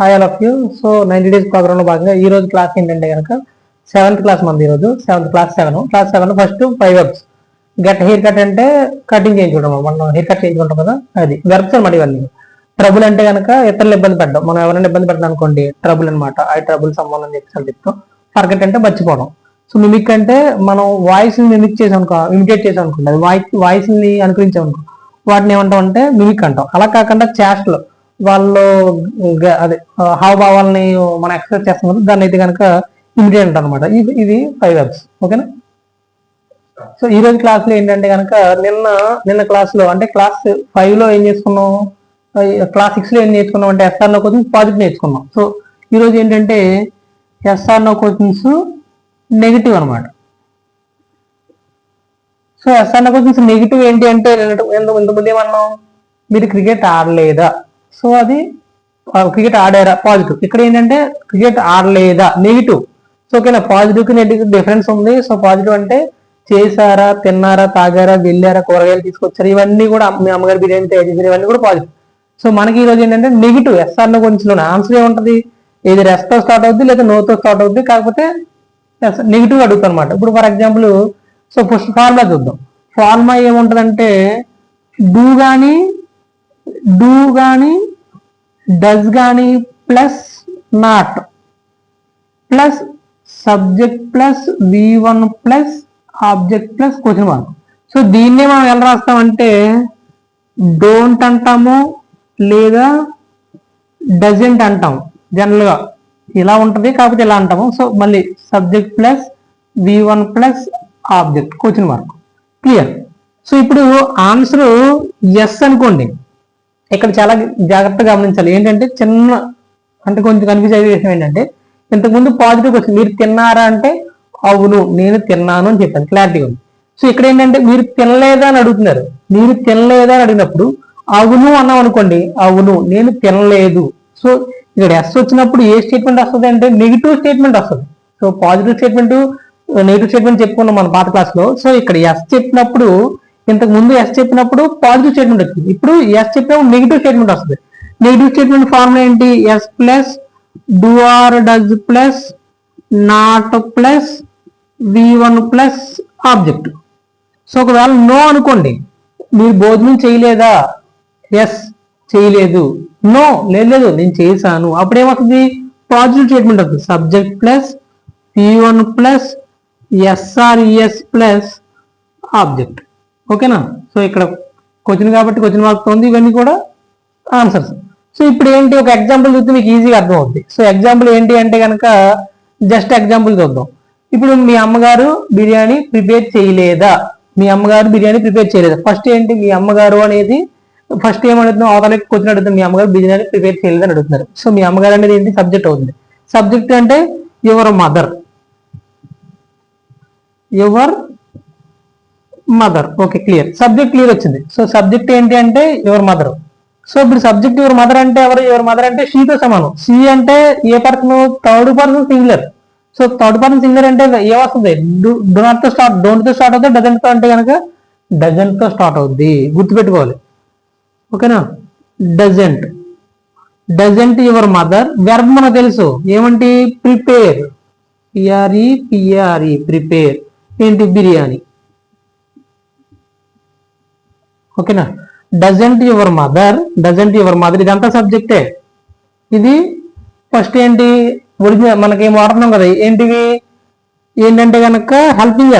Hi all of you. So 90 days programme లో భాగంగా ఈ రోజు క్లాస్ ఏంటంటే కనుక 7th క్లాస్ మంది. ఈ రోజు 7th class 7 first 5 verbs. Get hair cut అంటే కటింగ్ చేయించుకుంటాం, మనం హెయిర్ కట్ చేయించుకుంటాం కదా, అది వెర్బ్స్ అనమాట ఇవన్నీ. ట్రబుల్ అంటే కనుక ఇతరులు ఇబ్బంది పెట్టడం, మనం ఎవరైనా ఇబ్బంది పెట్టడం అనుకోండి ట్రబుల్ అనమాట. ఐ ట్రబుల్ సంబంధం చెప్పి చెప్తాం. ఫర్గెట్ అంటే మర్చిపోవడం. సో మిమిక్ అంటే మనం వాయిస్ ని మిమిక్ చేసాం అనుకో, ఇమిటేట్ చేసాం అనుకోండి, అది వాయిస్ ని అనుకరించాం అనుకో, వాటిని ఏమంటాం అంటే మిమిక్ అంటాం. అలా కాకుండా చేష్టలు వాళ్ళు అదే హావభావాలని మనం ఎక్స్ప్రెస్ చేస్తాం కదా, దాన్ని అయితే కనుక ఇమిటేట్ అంటాం అనమాట. ఇది 5 వెర్బ్స్. ఓకేనా. సో ఈ రోజు క్లాస్ లో ఏంటంటే కనుక నిన్న క్లాస్ లో అంటే క్లాస్ 5 లో ఏం చేసుకున్నాం, క్లాస్ 6 లో ఏం నేర్చుకున్నాం అంటే ఎస్ఆర్ నో క్వశ్చన్స్ పాజిటివ్ నేర్చుకున్నాం. సో ఈ రోజు ఏంటంటే ఎస్ఆర్ నో క్వశ్చన్స్ నెగిటివ్ అనమాట. So yes or no questions negative ఏంటి అంటే ఇంతకుముందు ఏమన్నాం, మీరు క్రికెట్ ఆడలేదా, సో అది క్రికెట్ ఆడారా పాజిటివ్. ఇక్కడ ఏంటంటే క్రికెట్ ఆడలేదా నెగిటివ్. సో ఓకేనా, పాజిటివ్ కి నెగిటివ్ డిఫరెన్స్ ఉంది. సో పాజిటివ్ అంటే చేశారా, తిన్నారా, తాగారా, వెళ్ళారా, కూరగాయలు తీసుకొచ్చారా, ఇవన్నీ కూడా మీ అమ్మగారు బిర్యానీ తయారు చేశారు, ఇవన్నీ కూడా పాజిటివ్. సో మనకి ఈ రోజు ఏంటంటే negative yes or no questions answer ఏముంటది, ఏది రెస్ తో స్టార్ట్ అవుద్ది లేదా నోతో స్టార్ట్ అవుద్ది, కాకపోతే నెగిటివ్ అడుగుతాం అనమాట. ఇప్పుడు for example so first formula చూద్దాం. ఫార్ములా ఏముంటదంటే డూ గాని డస్ గాని plus not plus subject plus V1 plus object plus question mark. So దీన్నే మనం ఎలా రాస్తామంటే డోంట్ అంటాము లేదా డజంట్ అంటాం. జనరల్ గా ఇలా ఉంటది, కాకపోతే ఇలా అంటాము. సో మళ్ళీ subject plus V1 plus object question mark. Clear. So ఇప్పుడు ఆన్సర్ ఎస్ అనుకోండి. ఇక్కడ చాలా జాగ్రత్తగా గమనించాలి. ఏంటంటే చిన్న అంటే కొంచెం కన్ఫ్యూజ్ అయ్యే విషయం ఏంటంటే, ఇంతకుముందు పాజిటివ్ క్వశ్చన్ మీరు తిన్నారా అంటే అవును నేను తిన్నాను అని చెప్పాను, క్లారిటీ ఉంది. సో ఇక్కడ ఏంటంటే మీరు తినలేదా అని అడుగుతున్నారు. మీరు తినలేదా అని అడిగినప్పుడు అవును అన్నాం అనుకోండి, అవును నేను తినలేదు. సో ఇక్కడ ఎస్ వచ్చినప్పుడు ఏ స్టేట్మెంట్ వస్తుంది అంటే నెగిటివ్ స్టేట్మెంట్ వస్తుంది. So positive statement negative statement చెప్పుకున్నాం మన పాత క్లాస్ లో. సో ఇక్కడ ఎస్ చెప్పినప్పుడు, ఇంతకు ముందు ఎస్ చెప్పినప్పుడు పాజిటివ్ స్టేట్మెంట్ వచ్చింది, ఇప్పుడు ఎస్ చెప్పినప్పుడు నెగిటివ్ స్టేట్మెంట్ వస్తుంది. నెగిటివ్ స్టేట్మెంట్ ఫార్ములా ఏంటి, yes plus do or does plus not plus V1 plus object. So ఒకవేళ నో అనుకోండి, మీరు భోజనం చేయలేదా, ఎస్ చేయలేదు, నో లేదు నేను చేశాను, అప్పుడు ఏమవుతుంది పాజిటివ్ స్టేట్మెంట్ అవుతుంది. Subject plus V1 plus SRES plus object. ఓకేనా. సో ఇక్కడ క్వశ్చన్ కాబట్టి క్వశ్చన్ మార్క్ ఉంది, ఇవన్నీ కూడా ఆన్సర్స్. సో ఇప్పుడు ఏంటి, ఒక ఎగ్జాంపుల్ చూస్తే మీకు ఈజీగా అర్థం అవుతుంది. సో ఎగ్జాంపుల్ ఏంటి అంటే కనుక జస్ట్ ఎగ్జాంపుల్ చూద్దాం. ఇప్పుడు మీ అమ్మగారు బిర్యానీ ప్రిపేర్ చేయలేదా, మీ అమ్మగారు బిర్యానీ ప్రిపేర్ చేయలేదా. ఫస్ట్ ఏంటి, మీ అమ్మగారు అనేది ఫస్ట్ ఏమడుగుతున్నాం, అవతలకి క్వశ్చన్ అడుగుతాం, మీ అమ్మగారు బిర్యానీ ప్రిపేర్ చేయలేదని అడుగుతున్నారు. సో మీ అమ్మగారు అనేది ఏంటి, సబ్జెక్ట్ అవుతుంది. సబ్జెక్ట్ అంటే your mother, okay clear. Subject clear వచ్చింది. సో సబ్జెక్ట్ ఏంటి అంటే యువర్ మదర్. సో ఇప్పుడు సబ్జెక్ట్ యువర్ మదర్ అంటే ఎవరు, యువర్ మదర్ అంటే షీతో సమానం. షీ అంటే ఏ person, third person singular. So third person singular అంటే ఏమొస్తుంది, డోంట్ తో స్టార్ట్ అవుతుంది, డజంట్ తో అంటే కనుక డజంట్ తో స్టార్ట్ అవుద్ది, గుర్తుపెట్టుకోవాలి. ఓకేనా. Doesn't your mother. వెర్బ్ మనకు తెలుసు ఏమంటే ప్రిపేర్, PRE ప్రిపేర్ ఏంటి బిర్యానీ. ఓకేనా. డజంట్ యువర్ మదర్ ఇదంతా సబ్జెక్టే. ఇది ఫస్ట్ ఏంటి ఒరిజినల్ మనకి వాడుతున్నాం కదా, ఏంటివి ఏంటంటే కనుక హెల్పింగ్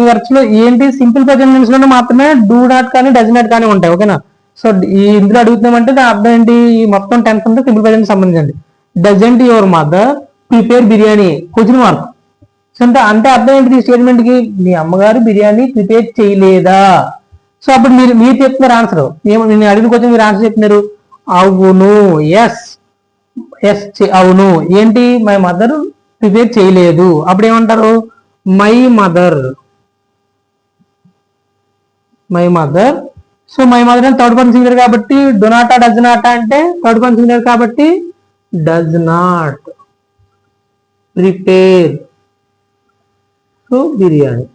వర్బ్స్ లో ఏంటి సింపుల్ ప్రెజెంట్ టెన్స్ లోనే మాత్రమే డూ నాట్ కానీ డజ్ నాట్ కానీ ఉంటాయి. ఓకేనా. సో ఈ ఇందులో అడుగుతున్నామంటే దాని అర్థం ఏంటి, ఈ మొత్తం టెన్స్ అంటే సింపుల్ ప్రెజెంట్ సంబంధించింది. Doesn't your mother prepare biryani question mark. So అంటే అర్థం ఏంటి ఈ స్టేట్మెంట్ కి, మీ అమ్మగారు బిర్యానీ ప్రిపేర్ చేయలేదా. సో అప్పుడు మీరు చెప్తున్నారు ఆన్సర్, నేను అడిగిన క్వశ్చన్ మీరు ఆన్సర్ చెప్తున్నారు అవును, ఎస్ అవును. ఏంటి, మై మదర్ ప్రిపేర్ చేయలేదు. అప్పుడు ఏమంటారు my mother. So my mother అంటే థర్డ్ పర్సన్ సింగులర్ కాబట్టి డొనాటా డజ్ నాట్ అంటే థర్డ్ పర్సన్ సింగులర్ కాబట్టి does not prepare so biryani.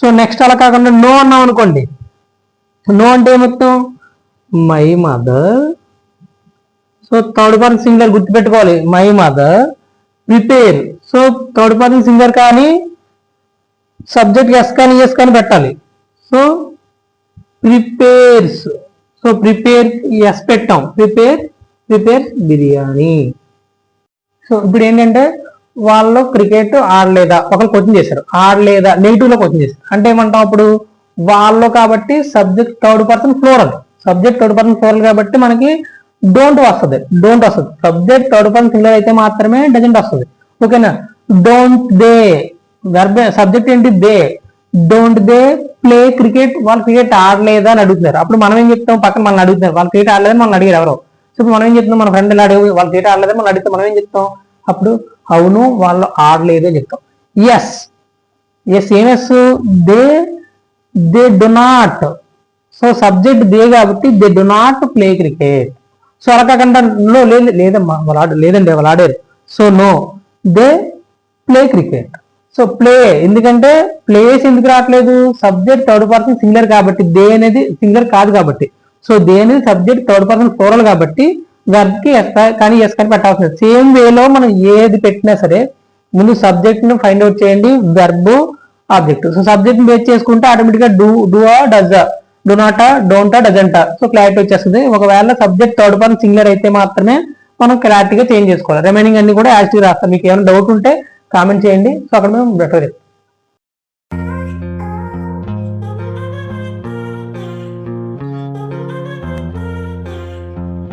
So next అలా కాకుండా నో అన్నాం అనుకోండి, నో అంటే ఏమొత్తం my mother so so third person singular గుర్తుపెట్టుకోవాలి, my mother prepare. So third person singular కానీ సబ్జెక్ట్ ఎస్ కానీ ఎస్ కానీ పెట్టాలి. So prepares, so prepare S పెట్టాం, ప్రిపేర్ బిర్యానీ. సో ఇప్పుడు ఏంటంటే వాళ్ళు క్రికెట్ ఆడలేదా, ఒకరు క్వశ్చన్ చేశారు, ఆడలేదా నెగిటివ్ లో క్వశ్చన్ చేశారు అంటే ఏమంటాం అప్పుడు వాళ్ళు, కాబట్టి subject third person floral, subject third person plural కాబట్టి మనకి డోంట్ వస్తుంది. సబ్జెక్ట్ థర్డ్ పర్సన్ సింగులర్ అయితే మాత్రమే డజంట్ వస్తుంది. ఓకేనా. డోంట్ దే వెర్బ్, సబ్జెక్ట్ ఏంటి they, don't they play cricket, వాళ్ళు క్రికెట్ ఆడలేదా అని అడుగుతున్నారు. అప్పుడు మనం ఏం చెప్తాం, పక్కన మనం అడుగుతున్నారు వాళ్ళు క్రికెట్ ఆడలేదని మనం అడిగారు ఎవరో. సో ఇప్పుడు మనం ఏం చెప్తాం, మన ఫ్రెండ్ ఇలా అడిగి వాళ్ళు క్రికెట్ ఆడలేదని మనం అడిగితే మనం ఏం చెప్తాం, అప్పుడు అవును వాళ్ళు ఆడలేదే చెప్తాం. ఎస్ ఏమెస్, they do not. So subject they కాబట్టి they do not play cricket. So అలా కాకుండా లేదమ్మా వాళ్ళు లేదండి వాళ్ళు ఆడారు. So no they play cricket. So play, ఎందుకంటే ప్లేస్ ఎందుకు రావట్లేదు, సబ్జెక్ట్ థర్డ్ పర్సన్ సింగులర్ కాబట్టి, దే అనేది సింగులర్ కాదు కాబట్టి. సో దే అనేది సబ్జెక్ట్ థర్డ్ పర్సన్ ఫ్లోరల్ కాబట్టి వెర్బ్ కి ఎస్ కానీ ఎస్ కానీ పెట్టాల్సింది. సేమ్ వేలో మనం ఏది పెట్టినా సరే ముందు సబ్జెక్ట్ ను ఫైండ్ అవుట్ చేయండి, వెర్బ్ ఆబ్జెక్ట్. సో సబ్జెక్ట్ ని బేస్ చేసుకుంటే ఆటోమేటిక్ గా do does, do not don't doesn't. So clarity వచ్చేస్తుంది. ఒకవేళ సబ్జెక్ట్ థర్డ్ పర్సన్ సింగులర్ అయితే మాత్రమే మనం క్లారిటీగా చేంజ్ చేసుకోవాలి. రిమైనింగ్ అన్ని కూడా యాజ్ టీజ్ రాస్తాం. మీకు ఏమైనా డౌట్ ఉంటే కామెంట్ చేయండి. సో అక్కడ మేము బెటర్